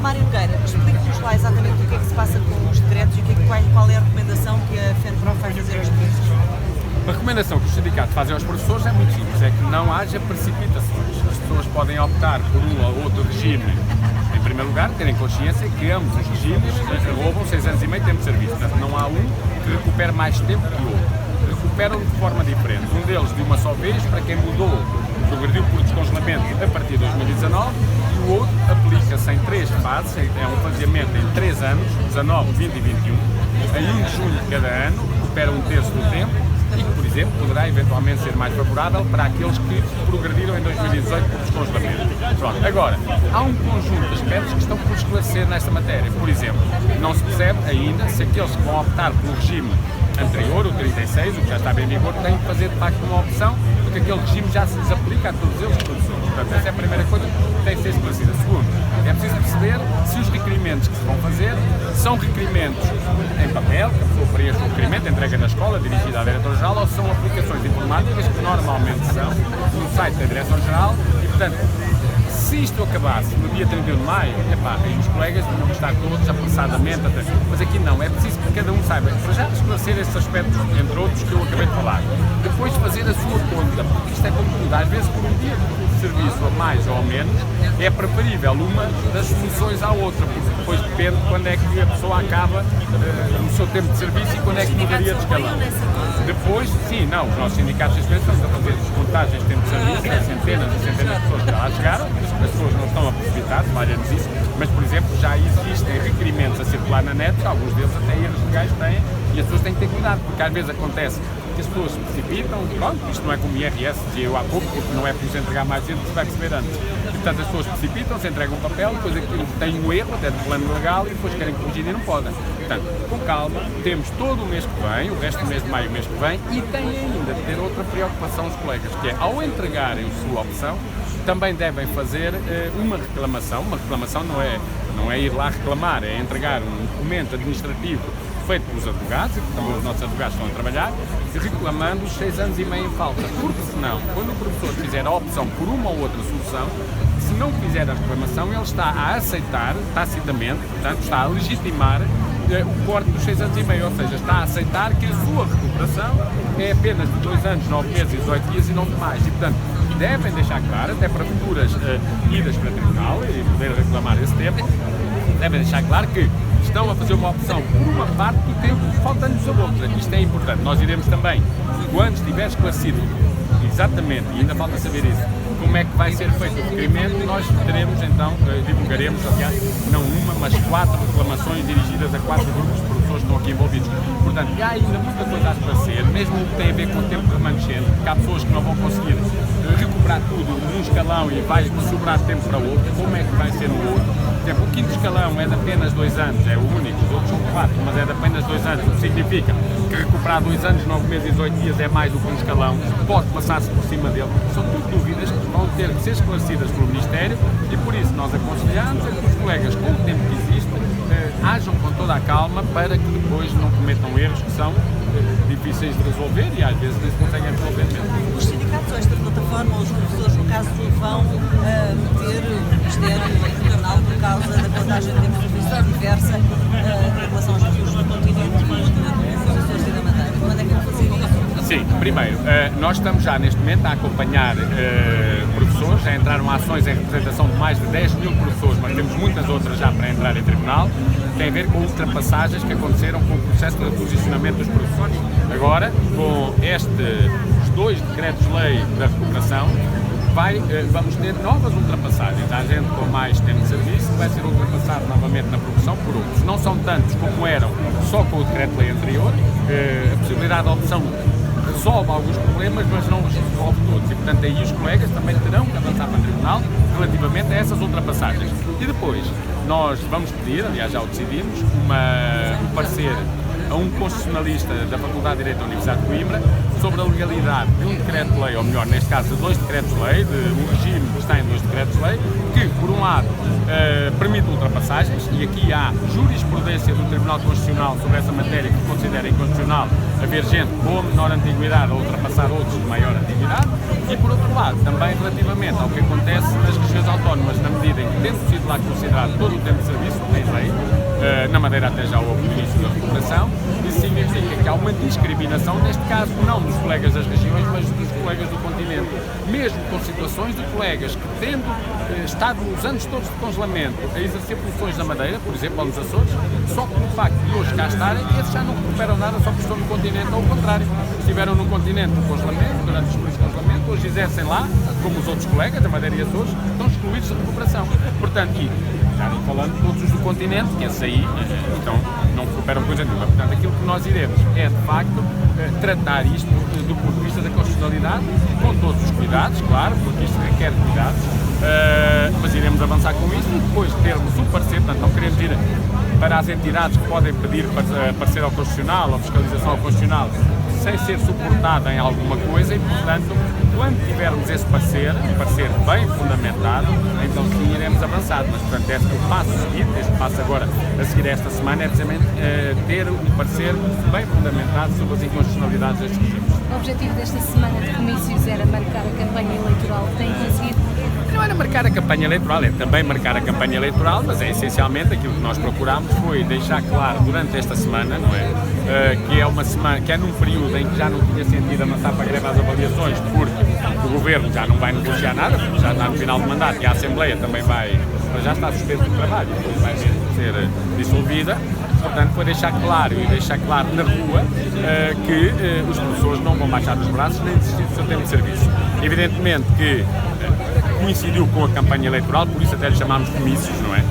Mário Nogueira, explique-nos lá exatamente o que é que se passa com os decretos e qual é a recomendação que a FENPROF vai fazer aos professores. A recomendação que os sindicatos fazem aos professores é muito simples, é que não haja precipitações. As pessoas podem optar por um ou outro regime. Em primeiro lugar, terem consciência que ambos os regimes roubam 6 anos e meio de tempo de serviço. Portanto, não há um que recupere mais tempo que o outro. Recuperam de forma diferente. Um deles de uma só vez, para quem mudou, progrediu por descongelamento a partir de 2019, e o outro aplica-se em 3 fases, é um faseamento em 3 anos, 19, 20 e 21. Em 1 de junho de cada ano, recupera 1/3 do tempo, e que, por exemplo, poderá eventualmente ser mais favorável para aqueles que progrediram em 2018 por descongelamento. Pronto. Agora, há um conjunto de aspectos que estão por esclarecer nesta matéria. Por exemplo, não se percebe ainda se aqueles que vão optar pelo regime anterior, o 36, o que já está bem em vigor, têm que fazer de facto uma opção, porque aquele regime já se desaplica a todos eles, professores. Portanto, essa é a primeira coisa que tem que ser esclarecida. Segundo, é preciso perceber se os requerimentos que se vão fazer são requerimentos em papel, que a pessoa preenche o requerimento, entrega na escola, dirigida à Diretora-Geral, ou são aplicações informáticas, que normalmente são, no site da Direção-Geral, e, portanto, se isto acabasse no dia 31 de maio, aí os colegas vão estar todos apressadamente, mas aqui não, é preciso que cada um saiba, para já esclarecer esses aspectos, entre outros, que eu acabei de falar. Depois fazer a sua conta, porque isto é como tudo, às vezes por um dia de serviço a mais ou a menos, é preferível uma das soluções à outra, porque depois depende de quando é que a pessoa acaba no seu tempo de serviço e quando é que mudaria de escalão. Depois, sim, não, os nossos sindicatos estão a fazer descontagens de tempo de serviço, centenas e centenas de pessoas que já lá chegaram, as pessoas não estão a precipitar, valha-nos isso, mas, por exemplo, já existem requerimentos a circular na net, alguns deles até erros legais têm, e as pessoas têm que ter cuidado, porque às vezes acontece que as pessoas se precipitam, pronto, isto não é como IRS, dizia eu há pouco, porque não é por se entregar mais cedo que se vai receber antes. E, portanto, as pessoas precipitam-se, entregam um papel, depois aquilo tem um erro, até de plano legal, e depois querem corrigir e não podem. Portanto, com calma, temos todo o mês que vem, o resto do mês de maio, o mês que vem, e tem ainda de ter outra preocupação os colegas, que é, ao entregarem a sua opção, também devem fazer uma reclamação. Uma reclamação não é ir lá reclamar, é entregar um documento administrativo feito pelos advogados, e também os nossos advogados estão a trabalhar, reclamando os 6 anos e meio em falta. Porque senão, quando o professor fizer a opção por uma ou outra solução, se não fizer a reclamação, ele está a aceitar, tacitamente, portanto, está a legitimar o corte dos 6 anos e meio, ou seja, está a aceitar que a sua recuperação é apenas de 2 anos, 9 meses e 18 dias e não de mais. E, portanto, devem deixar claro, até para futuras idas para tribunal e poder reclamar esse tempo, devem deixar claro que estão a fazer uma opção por uma parte do tempo, faltando-nos a outra. Isto é importante. Nós iremos também, quando estiver esclarecido exatamente, e ainda falta saber isso, como é que vai ser feito o requerimento, nós teremos então, divulgaremos, aliás, não uma, mas 4 reclamações dirigidas a 4 grupos de professores que estão aqui envolvidos. Portanto, há ainda muita coisa a esclarecer, mesmo o que tem a ver com o tempo remanescente, porque há pessoas que não vão conseguir recuperar tudo num escalão e vai sobrar tempo para o outro, como é que vai ser no outro. Por exemplo, o 5º escalão é de apenas 2 anos, é o único, os outros são 4, mas é de apenas 2 anos, o que significa que recuperar 2 anos, 9 meses e 18 dias é mais do que um escalão, pode passar-se por cima dele. São tudo dúvidas que vão ter que ser esclarecidas pelo Ministério e por isso nós aconselhamos a que os colegas, com o tempo que existe, ajam com toda a calma para que depois não cometam erros que são difíceis de resolver e às vezes nem se conseguem resolver mesmo. Os sindicatos, ou esta plataforma, os professores, no caso, vão meter o Ministério em tribunal por causa da contagem de tempo de serviço diversa em relação aos professores do continente e dos professores da Madeira. Quando é que vão fazer isso? Sim, primeiro, nós estamos já neste momento a acompanhar professores, já entraram ações em representação de mais de 10 mil professores, mas temos muitas outras já para entrar em tribunal, tem a ver com ultrapassagens que aconteceram com o processo de reposicionamento dos professores. Agora, com os 2 decretos-lei da recuperação, vamos ter novas ultrapassagens. Há gente com mais tempo de serviço que vai ser ultrapassado novamente na promoção por outros. Não são tantos como eram só com o decreto-lei anterior. A possibilidade de opção resolve alguns problemas, mas não os resolve todos. E, portanto, aí os colegas também terão que avançar para o tribunal relativamente a essas ultrapassagens. E depois, nós vamos pedir, aliás já o decidimos, um parecer a um constitucionalista da Faculdade de Direito da Universidade de Coimbra sobre a legalidade de um decreto-lei, ou melhor, neste caso de 2 decretos-lei, de um regime que está em 2 decretos-lei, que, por um lado, permite ultrapassagens, e aqui há jurisprudência do Tribunal Constitucional sobre essa matéria que considera inconstitucional haver gente com menor antiguidade a ultrapassar outros de maior antiguidade, e, por outro lado, também relativamente ao que acontece nas regiões autónomas, na medida em que, tendo sido lá considerado todo o tempo de serviço, tem lei, na Madeira até já houve o início da recuperação, isso significa que há uma discriminação, neste caso não dos colegas das regiões, mas dos colegas do continente, mesmo com situações de colegas que, tendo estado os anos todos de congelamento a exercer funções na Madeira, por exemplo, ou nos Açores, só pelo facto de hoje cá estarem, esses já não recuperam nada só porque estão no continente, ou ao contrário, estiveram no continente no congelamento, durante os períodos de congelamento, hoje exercem lá, como os outros colegas da Madeira e Açores, estão excluídos da recuperação. Portanto, e já não falando todos os do continente, que esses aí, então, não recuperam coisa nenhuma. Portanto, aquilo que nós iremos é, de facto, tratar isto do ponto de vista da constitucionalidade, com todos os cuidados, claro, porque isto requer cuidados, mas iremos avançar com isto e depois termos o parecer, portanto, não queremos ir para as entidades que podem pedir parecer ao Constitucional, ou fiscalização ao Constitucional, sem ser suportada em alguma coisa e, portanto, quando tivermos esse parecer, um parecer bem fundamentado, então sim iremos avançar. Mas, portanto, o passo seguinte, este passo agora a seguir esta semana, é precisamente ter um parecer bem fundamentado sobre as inconstitucionalidades destes regimes. O objetivo desta semana de comícios era marcar a campanha eleitoral. Tem conseguido? Não era marcar a campanha eleitoral, é também marcar a campanha eleitoral, mas é essencialmente aquilo que nós procurámos foi deixar claro durante esta semana, não é? Que é uma semana, que é num período em que já não tinha sentido avançar para a greve às avaliações, porque o Governo já não vai negociar nada, porque já está no final do mandato e a Assembleia também já está suspenso do trabalho, vai mesmo ser dissolvida. Portanto, foi deixar claro na rua que os professores não vão baixar os braços nem desistir do seu tempo de serviço. Evidentemente que coincidiu com a campanha eleitoral, por isso até lhe chamámos comícios, não é?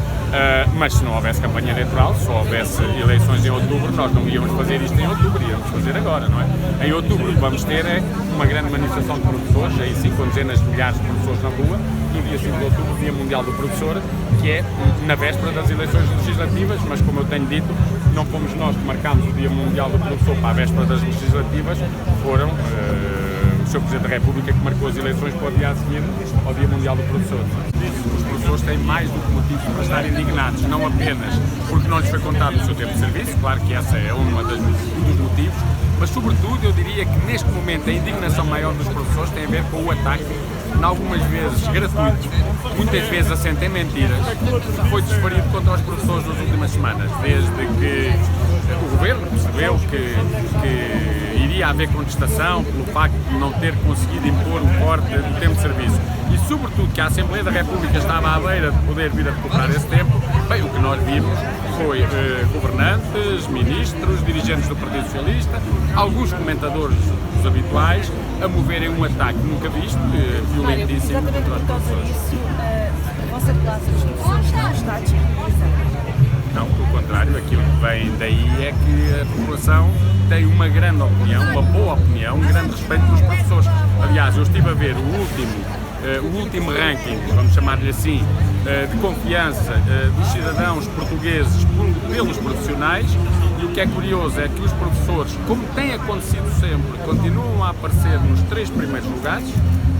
Mas se não houvesse campanha eleitoral, se houvesse eleições em outubro, nós não íamos fazer isto em outubro, íamos fazer agora, não é? Em outubro o que vamos ter é uma grande manifestação de professores, aí sim, com dezenas de milhares de professores na rua, no dia 5 de outubro, Dia Mundial do Professor, que é na véspera das eleições legislativas, mas como eu tenho dito, não fomos nós que marcámos o Dia Mundial do Professor para a véspera das legislativas, foram o Sr. Presidente da República que marcou as eleições para o dia a seguir ao Dia Mundial do Professor. Os professores têm mais do que motivos para estar indignados, não apenas porque não lhes foi contado o seu tempo de serviço, claro que essa é um dos motivos, mas sobretudo eu diria que neste momento a indignação maior dos professores tem a ver com o ataque, algumas vezes gratuito, muitas vezes assente em mentiras, que foi desferido contra os professores nas últimas semanas, desde que o Governo percebeu que iria haver contestação pelo facto de não ter conseguido impor um corte do tempo de serviço e, sobretudo, que a Assembleia da República estava à beira de poder vir a recuperar esse tempo. Bem, o que nós vimos foi governantes, ministros, dirigentes do Partido Socialista, alguns comentadores dos habituais, a moverem um ataque nunca visto, violentíssimo contra os professores. A vossa classe, os professores, não está disponibilizada. Não, pelo contrário, aquilo que vem daí é que a população tem uma grande opinião, uma boa opinião, um grande respeito pelos professores. Aliás, eu estive a ver o último ranking, vamos chamar-lhe assim, de confiança dos cidadãos portugueses pelos profissionais, e o que é curioso é que os professores, como tem acontecido sempre, continuam a aparecer nos 3 primeiros lugares,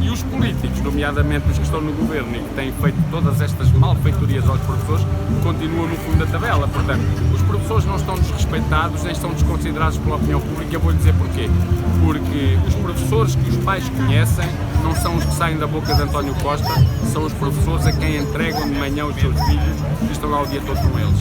e os políticos, nomeadamente os que estão no Governo e que têm feito todas estas malfeitorias aos professores, continuam no fundo da tabela. Portanto, os professores não estão desrespeitados, nem estão desconsiderados pela opinião pública. Eu vou-lhe dizer porquê. Porque os professores que os pais conhecem não são os que saem da boca de António Costa, são os professores a quem entregam de manhã os seus filhos e estão lá o dia todo com eles.